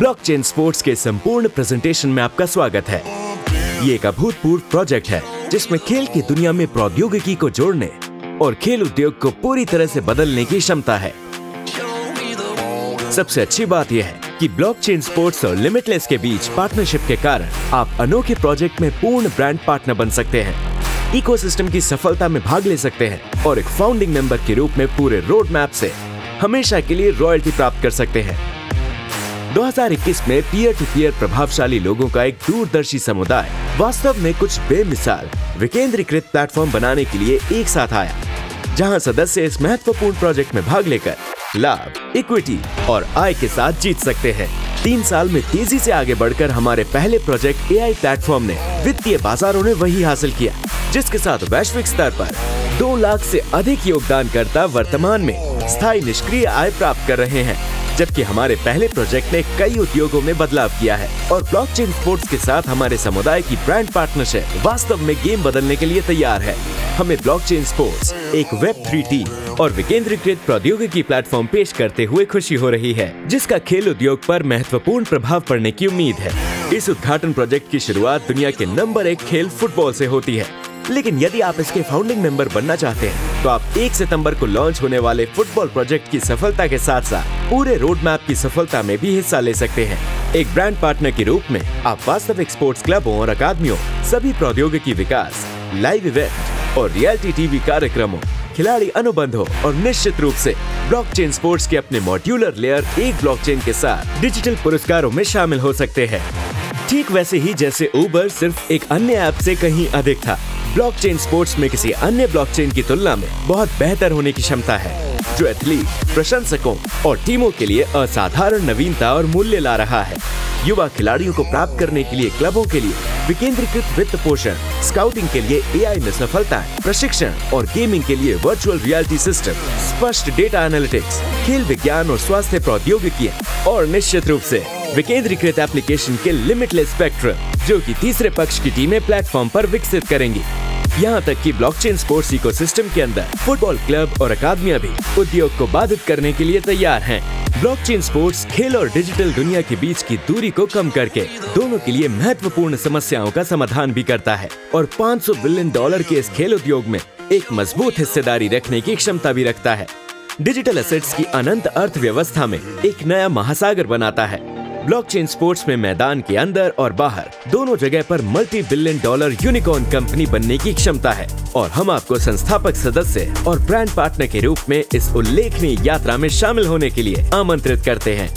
Blockchain sports के संपूर्ण presentation में आपका स्वागत है। ये एक अभूतपूर्व प्रोजेक्ट है जिसमें खेल की दुनिया में प्रौद्योगिकी को जोड़ने और खेल उद्योग को पूरी तरह से बदलने की क्षमता है। सबसे अच्छी बात यह है कि ब्लॉकचेन स्पोर्ट्स और लिमिटलेस के बीच पार्टनरशिप के कारण आप अनोखे प्रोजेक्ट में पूर्ण ब्रांड पार्टनर बन सकते हैं, इकोसिस्टम की सफलता में भाग ले सकते हैं और एक फाउंडिंग मेंबर के रूप में पूरे रोड मैप से हमेशा के लिए रॉयल्टी प्राप्त कर सकते हैं। 2021 में पीयर टू पीयर प्रभावशाली लोगों का एक दूरदर्शी समुदाय वास्तव में कुछ बेमिसाल विकेंद्रीकृत प्लेटफॉर्म बनाने के लिए एक साथ आया, जहां सदस्य इस महत्वपूर्ण प्रोजेक्ट में भाग लेकर लाभ, इक्विटी और आय के साथ जीत सकते हैं। 3 साल में तेजी से आगे बढ़कर हमारे पहले प्रोजेक्ट एआई प्लेटफॉर्म ने वित्तीय बाजारों ने वही हासिल किया, जिसके साथ वैश्विक स्तर पर 2 लाख से अधिक योगदानकर्ता वर्तमान में स्थायी निष्क्रिय आय प्राप्त कर रहे हैं, जबकि हमारे पहले प्रोजेक्ट ने कई उद्योगों में बदलाव किया है और ब्लॉकचेन स्पोर्ट्स के साथ हमारे समुदाय की ब्रांड पार्टनरशिप वास्तव में गेम बदलने के लिए तैयार है। हमें ब्लॉकचेन स्पोर्ट्स एक वेब3 टीम और विकेंद्रीकृत प्रौद्योगिकी प्लेटफॉर्म पेश करते हुए खुशी हो रही है, जिसका खेल उद्योग पर महत्वपूर्ण प्रभाव पड़ने की उम्मीद है। इस उद्घाटन प्रोजेक्ट की शुरुआत दुनिया के नंबर 1 खेल फुटबॉल से होती है, लेकिन यदि आप इसके फाउंडिंग मेंबर बनना चाहते हैं तो आप 1 सितंबर को लॉन्च होने वाले फुटबॉल प्रोजेक्ट की सफलता के साथ साथ पूरे रोड मैप की सफलता में भी हिस्सा ले सकते हैं। एक ब्रांड पार्टनर के रूप में आप वास्तविक स्पोर्ट्स क्लबों और अकादमियों, सभी प्रौद्योगिकी विकास, लाइव इवेंट और रियलिटी टीवी कार्यक्रमों, खिलाड़ी अनुबंधों और निश्चित रूप से ब्लॉकचेन स्पोर्ट्स के अपने मॉड्यूलर लेयर एक ब्लॉकचेन के साथ डिजिटल पुरस्कारों में शामिल हो सकते हैं। ठीक वैसे ही जैसे उबर सिर्फ एक अन्य ऐप से कहीं अधिक था, ब्लॉकचेन स्पोर्ट्स में किसी अन्य ब्लॉकचेन की तुलना में बहुत बेहतर होने की क्षमता है, जो एथलीट, प्रशंसकों और टीमों के लिए असाधारण नवीनता और मूल्य ला रहा है। युवा खिलाड़ियों को प्राप्त करने के लिए क्लबों के लिए विकेंद्रीकृत वित्त पोषण, स्काउटिंग के लिए एआई में सफलताएं, प्रशिक्षण और गेमिंग के लिए वर्चुअल रियलिटी सिस्टम, स्पष्ट डेटा एनालिटिक्स, खेल विज्ञान और स्वास्थ्य प्रौद्योगिकियां और निश्चित रूप से विकेंद्रीकृत एप्लीकेशन के लिमिटलेस स्पेक्ट्रम, जो कि तीसरे पक्ष की टीमें प्लेटफॉर्म पर विकसित करेंगी। यहाँ तक कि ब्लॉकचेन स्पोर्ट्स इकोसिस्टम के अंदर फुटबॉल क्लब और अकादमियां भी उद्योग को बाधित करने के लिए तैयार हैं। ब्लॉकचेन स्पोर्ट्स खेल और डिजिटल दुनिया के बीच की दूरी को कम करके दोनों के लिए महत्वपूर्ण समस्याओं का समाधान भी करता है और $500 बिलियन के इस खेल उद्योग में एक मजबूत हिस्सेदारी रखने की क्षमता भी रखता है। डिजिटल एसेट्स की अनंत अर्थव्यवस्था में एक नया महासागर बनाता है। ब्लॉकचेन स्पोर्ट्स में मैदान के अंदर और बाहर दोनों जगह पर $multi-billion यूनिकॉर्न कंपनी बनने की क्षमता है और हम आपको संस्थापक सदस्य और ब्रांड पार्टनर के रूप में इस उल्लेखनीय यात्रा में शामिल होने के लिए आमंत्रित करते हैं।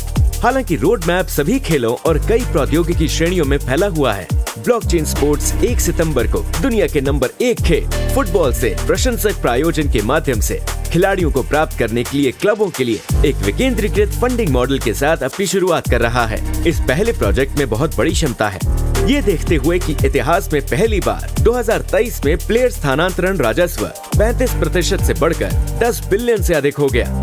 हालांकि रोड मैप सभी खेलों और कई प्रौद्योगिकी श्रेणियों में फैला हुआ है, ब्लॉकचेन स्पोर्ट्स 1 सितंबर को दुनिया के नंबर 1 खेल फुटबॉल से प्रशंसक प्रायोजन के माध्यम से खिलाड़ियों को प्राप्त करने के लिए क्लबों के लिए एक विकेंद्रीकृत फंडिंग मॉडल के साथ अपनी शुरुआत कर रहा है। इस पहले प्रोजेक्ट में बहुत बड़ी क्षमता है, ये देखते हुए कि इतिहास में पहली बार 2023 में प्लेयर स्थानांतरण राजस्व 35% से बढ़कर 10 बिलियन से अधिक हो गया।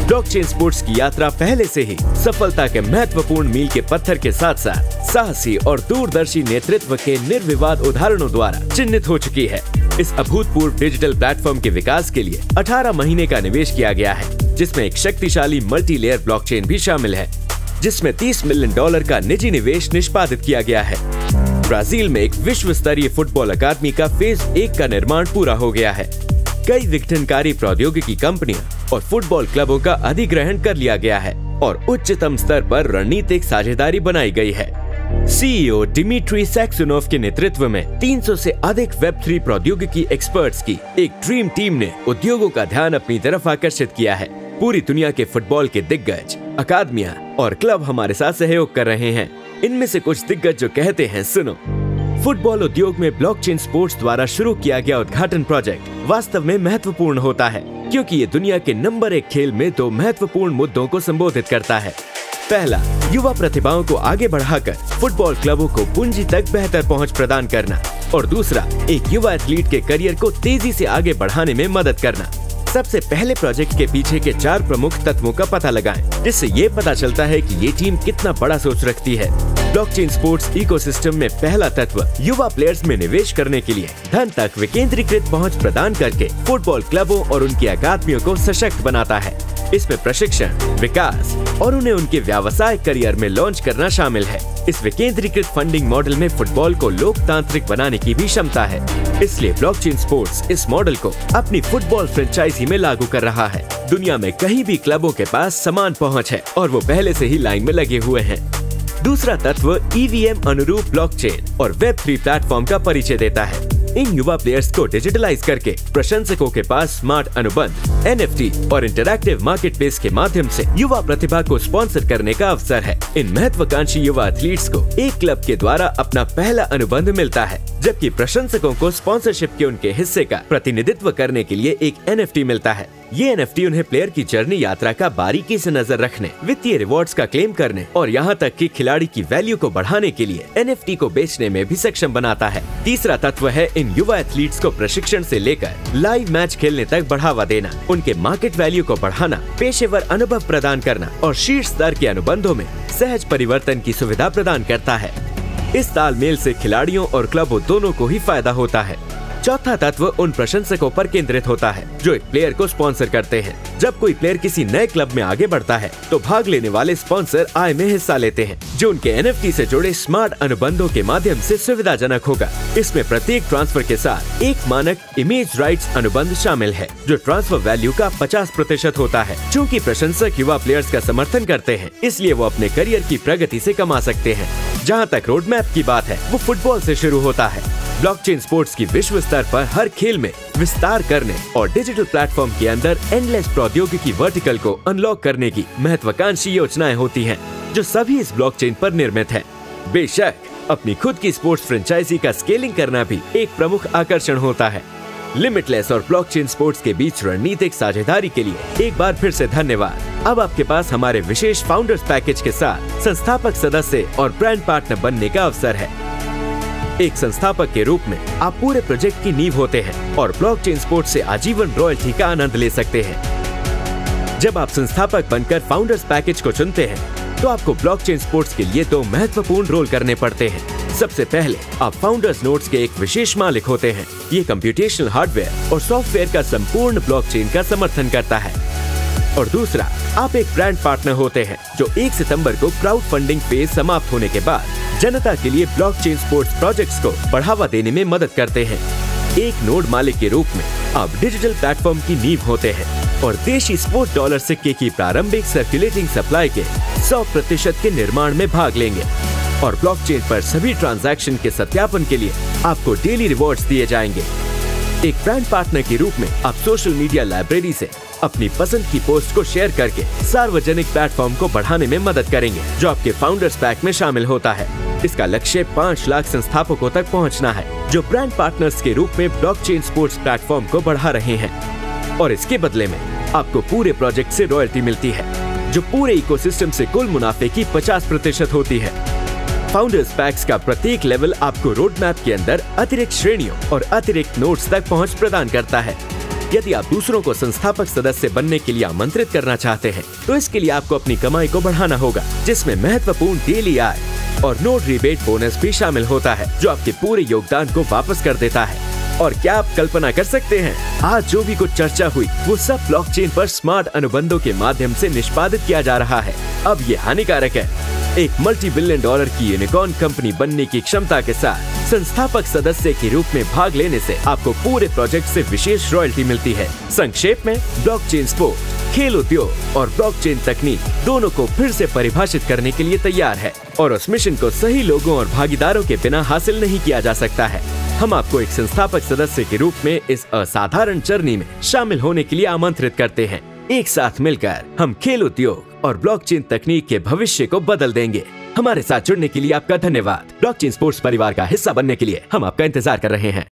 ब्लॉकचेन स्पोर्ट्स की यात्रा पहले से ही सफलता के महत्वपूर्ण मील के पत्थर के साथ साथ साहसी और दूरदर्शी नेतृत्व के निर्विवाद उदाहरणों द्वारा चिन्हित हो चुकी है। इस अभूतपूर्व डिजिटल प्लेटफॉर्म के विकास के लिए 18 महीने का निवेश किया गया है, जिसमें एक शक्तिशाली मल्टी लेयर ब्लॉकचेन भी शामिल है, जिसमें $30 मिलियन का निजी निवेश निष्पादित किया गया है। ब्राजील में एक विश्व स्तरीय फुटबॉल अकादमी का फेज 1 का निर्माण पूरा हो गया है। कई विघटनकारी प्रौद्योगिकी कंपनियां और फुटबॉल क्लबों का अधिग्रहण कर लिया गया है और उच्चतम स्तर पर रणनीतिक साझेदारी बनाई गई है। सीईओ डिमित्री सैक्सुनोव के नेतृत्व में 300 से अधिक वेब3 प्रौद्योगिकी एक्सपर्ट्स की एक ड्रीम टीम ने उद्योगों का ध्यान अपनी तरफ आकर्षित किया है। पूरी दुनिया के फुटबॉल के दिग्गज, अकादमियां और क्लब हमारे साथ सहयोग कर रहे हैं। इनमें से कुछ दिग्गज जो कहते हैं, सुनो। फुटबॉल उद्योग में ब्लॉकचेन स्पोर्ट्स द्वारा शुरू किया गया उद्घाटन प्रोजेक्ट वास्तव में महत्वपूर्ण होता है, क्योंकि ये दुनिया के नंबर 1 खेल में 2 महत्वपूर्ण मुद्दों को संबोधित करता है। पहला, युवा प्रतिभाओं को आगे बढ़ाकर फुटबॉल क्लबों को पूंजी तक बेहतर पहुंच प्रदान करना और दूसरा, एक युवा एथलीट के करियर को तेजी से आगे बढ़ाने में मदद करना। सबसे पहले प्रोजेक्ट के पीछे के 4 प्रमुख तत्वों का पता लगाएं, जिससे ये पता चलता है कि ये टीम कितना बड़ा सोच रखती है। ब्लॉकचेन स्पोर्ट्स इकोसिस्टम में पहला तत्व युवा प्लेयर्स में निवेश करने के लिए धन तक विकेंद्रीकृत पहुंच प्रदान करके फुटबॉल क्लबों और उनकी अकादमियों को सशक्त बनाता है। इसमें प्रशिक्षण, विकास और उन्हें उनके व्यावसायिक करियर में लॉन्च करना शामिल है। इस विकेंद्रीकृत फंडिंग मॉडल में फुटबॉल को लोकतांत्रिक बनाने की भी क्षमता है। इसलिए ब्लॉकचेन स्पोर्ट्स इस मॉडल को अपनी फुटबॉल फ्रेंचाइजी में लागू कर रहा है। दुनिया में कहीं भी क्लबों के पास समान पहुंच है और वो पहले से ही लाइन में लगे हुए हैं। दूसरा तत्व ईवीएम अनुरूप ब्लॉकचेन और वेब3 प्लेटफॉर्म का परिचय देता है। इन युवा प्लेयर्स को डिजिटलाइज करके प्रशंसकों के पास स्मार्ट अनुबंध, एनएफटी और इंटरैक्टिव मार्केट प्लेस के माध्यम से युवा प्रतिभा को स्पॉन्सर करने का अवसर है। इन महत्वाकांक्षी युवा एथलीट्स को एक क्लब के द्वारा अपना पहला अनुबंध मिलता है, जबकि प्रशंसकों को स्पॉन्सरशिप के उनके हिस्से का प्रतिनिधित्व करने के लिए एक एनएफटी मिलता है। ये एनएफटी उन्हें प्लेयर की जर्नी यात्रा का बारीकी से नजर रखने, वित्तीय रिवॉर्ड्स का क्लेम करने और यहाँ तक कि खिलाड़ी की वैल्यू को बढ़ाने के लिए एनएफटी को बेचने में भी सक्षम बनाता है। तीसरा तत्व है इन युवा एथलीट्स को प्रशिक्षण से लेकर लाइव मैच खेलने तक बढ़ावा देना, उनके मार्केट वैल्यू को बढ़ाना, पेशेवर अनुभव प्रदान करना और शीर्ष स्तर के अनुबंधों में सहज परिवर्तन की सुविधा प्रदान करता है। इस तालमेल से खिलाड़ियों और क्लबों दोनों को ही फायदा होता है। चौथा तत्व उन प्रशंसकों पर केंद्रित होता है जो एक प्लेयर को स्पॉन्सर करते हैं। जब कोई प्लेयर किसी नए क्लब में आगे बढ़ता है तो भाग लेने वाले स्पॉन्सर आय में हिस्सा लेते हैं, जो उनके एनएफटी से जुड़े स्मार्ट अनुबंधों के माध्यम से सुविधाजनक होगा। इसमें प्रत्येक ट्रांसफर के साथ एक मानक इमेज राइट्स अनुबंध शामिल है, जो ट्रांसफर वैल्यू का 50% होता है। चूँकि प्रशंसक युवा प्लेयर्स का समर्थन करते हैं, इसलिए वो अपने करियर की प्रगति से कमा सकते हैं। जहाँ तक रोड मैप की बात है, वो फुटबॉल से शुरू होता है। ब्लॉकचेन स्पोर्ट्स की विश्व स्तर पर हर खेल में विस्तार करने और डिजिटल प्लेटफॉर्म के अंदर एंडलेस प्रौद्योगिकी वर्टिकल को अनलॉक करने की महत्वाकांक्षी योजनाएं होती हैं, जो सभी इस ब्लॉकचेन पर निर्मित है। बेशक अपनी खुद की स्पोर्ट्स फ्रेंचाइजी का स्केलिंग करना भी एक प्रमुख आकर्षण होता है। लिमिटलेस और ब्लॉकचेन स्पोर्ट्स के बीच रणनीतिक साझेदारी के लिए एक बार फिर से धन्यवाद। अब आपके पास हमारे विशेष फाउंडर्स पैकेज के साथ संस्थापक सदस्य और ब्रांड पार्टनर बनने का अवसर है। एक संस्थापक के रूप में आप पूरे प्रोजेक्ट की नींव होते हैं और ब्लॉकचेन स्पोर्ट्स से आजीवन रॉयल्टी का आनंद ले सकते हैं। जब आप संस्थापक बनकर फाउंडर्स पैकेज को चुनते हैं तो आपको ब्लॉकचेन स्पोर्ट्स के लिए 2 महत्वपूर्ण रोल करने पड़ते हैं। सबसे पहले आप फाउंडर्स नोट्स के एक विशेष मालिक होते हैं। ये कंप्यूटेशनल हार्डवेयर और सॉफ्टवेयर का संपूर्ण ब्लॉकचेन का समर्थन करता है। और दूसरा, आप एक ब्रांड पार्टनर होते हैं जो 1 सितंबर को क्राउड फंडिंग फेज समाप्त होने के बाद जनता के लिए ब्लॉकचेन स्पोर्ट्स प्रोजेक्ट्स को बढ़ावा देने में मदद करते हैं। एक नोड मालिक के रूप में आप डिजिटल प्लेटफॉर्म की नींव होते हैं और देशी स्पोर्ट्स डॉलर सिक्के की प्रारंभिक सर्कुलेटिंग सप्लाई के 100% के निर्माण में भाग लेंगे। और ब्लॉकचेन पर सभी ट्रांजैक्शन के सत्यापन के लिए आपको डेली रिवॉर्ड्स दिए जाएंगे। एक ब्रांड पार्टनर के रूप में आप सोशल मीडिया लाइब्रेरी से अपनी पसंद की पोस्ट को शेयर करके सार्वजनिक प्लेटफॉर्म को बढ़ाने में मदद करेंगे, जो आपके फाउंडर्स पैक में शामिल होता है। इसका लक्ष्य 5 लाख संस्थापकों तक पहुंचना है, जो ब्रांड पार्टनर्स के रूप में ब्लॉकचेन स्पोर्ट्स प्लेटफॉर्म को बढ़ा रहे हैं। और इसके बदले में आपको पूरे प्रोजेक्ट से रॉयल्टी मिलती है, जो पूरे इकोसिस्टम से कुल मुनाफे की 50% होती है। फाउंडर्स पैक्स का प्रत्येक लेवल आपको रोड मैप के अंदर अतिरिक्त श्रेणियों और अतिरिक्त नोट्स तक पहुंच प्रदान करता है। यदि आप दूसरों को संस्थापक सदस्य बनने के लिए आमंत्रित करना चाहते हैं, तो इसके लिए आपको अपनी कमाई को बढ़ाना होगा, जिसमें महत्वपूर्ण डेली आय और नोट रिबेट बोनस भी शामिल होता है, जो आपके पूरे योगदान को वापस कर देता है। और क्या आप कल्पना कर सकते हैं, आज जो भी कुछ चर्चा हुई वो सब ब्लॉकचेन पर स्मार्ट अनुबंधों के माध्यम से निष्पादित किया जा रहा है। अब ये हानिकारक है। एक $multi-billion की यूनिकॉर्न कंपनी बनने की क्षमता के साथ संस्थापक सदस्य के रूप में भाग लेने से आपको पूरे प्रोजेक्ट से विशेष रॉयल्टी मिलती है। संक्षेप में, ब्लॉकचेन स्पोर्ट खेल उद्योग और ब्लॉकचेन तकनीक दोनों को फिर से परिभाषित करने के लिए तैयार है, और उस मिशन को सही लोगों और भागीदारों के बिना हासिल नहीं किया जा सकता है। हम आपको एक संस्थापक सदस्य के रूप में इस असाधारण जर्नी में शामिल होने के लिए आमंत्रित करते हैं। एक साथ मिलकर हम खेल उद्योग और ब्लॉकचेन तकनीक के भविष्य को बदल देंगे। हमारे साथ जुड़ने के लिए आपका धन्यवाद। ब्लॉकचेन स्पोर्ट्स परिवार का हिस्सा बनने के लिए हम आपका इंतजार कर रहे हैं।